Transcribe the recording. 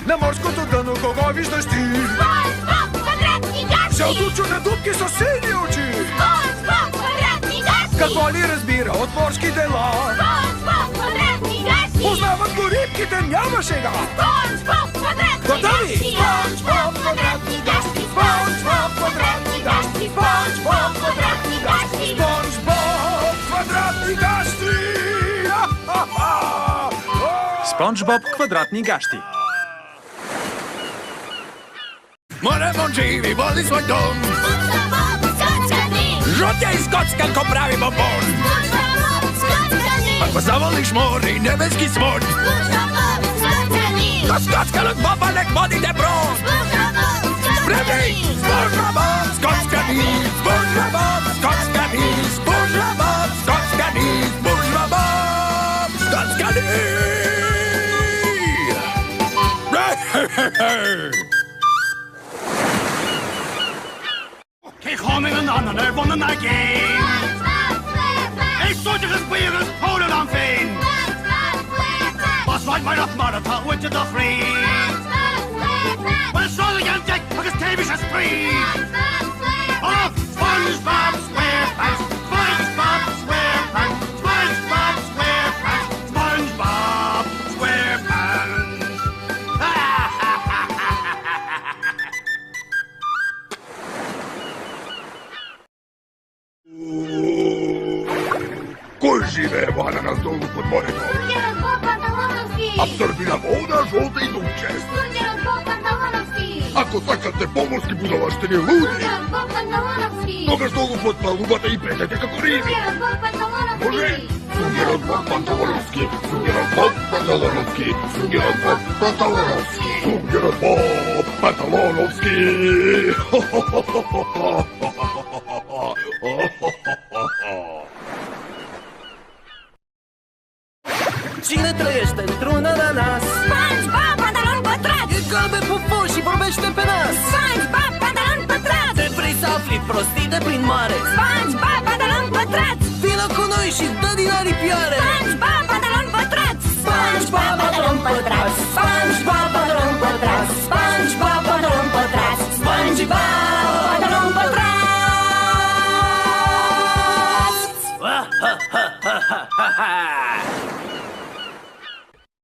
На морското дъно кого виждаш ти? SpongeBob квадратни гащи! Се отлучу на дупки със сини очи! SpongeBob квадратни гащи! Какво ли разбира от морски дела? SpongeBob квадратни гащи! Познават го рибките, няма шега! SpongeBob квадратни Готови? гащи! SpongeBob квадратни гащи! SpongeBob квадратни гащи! SpongeBob квадратни гащи! SpongeBob квадратни гащи! SpongeBob квадратни гащи. Море Монживи води свой дом. SpongeBob скоцкани! Жутя и скотска ко прави бомбон. SpongeBob скоцкани! Ако завалиш море и небески свод, SpongeBob скоцкани! то скоцканът Боба нек води те брод. SpongeBob Спреми! SpongeBob скоцкани! SpongeBob скоцкани! SpongeBob скоцкани! SpongeBob скоцкани! Kijk gewoon met een ander van de game. Ik stond je gespelen, houden aan veen. Was wat mij dat maar dat houdt je toch vrij. Maar zo je een dek, maar het thema is spree. Of SpongeBob SquarePants, SpongeBob SquarePants, SpongeBob SquarePants, SpongeBob SquarePants. Кој живее во ананас долу под морето? Бургерот Боб Панталоновски! Абсорбира вода, жолта и дупче. Бургерот Боб Панталоновски! Ако сакате поморски будалаштини луди, Бургерот Боб Панталоновски! тогаш долу под палубата и петете како риби. Бургерот Боб Панталоновски! Може? Сунгерот Боб Панталоновски, Сунгерот Боб Панталоновски, Сунгерот Боб Панталоновски, Сунгерот Боб Панталоновски. Cine trăiește într-una ananas? SpongeBob Pantalon Pătrat! E galben pupu și vorbește pe nas. SpongeBob Pantalon Pătrat! Te vrei să afli prostii de prin mare? SpongeBob Pantalon Pătrat! Vino cu noi și dă din aripioare. SpongeBob Pantalon Pătrat! SpongeBob Pantalon Pătrat!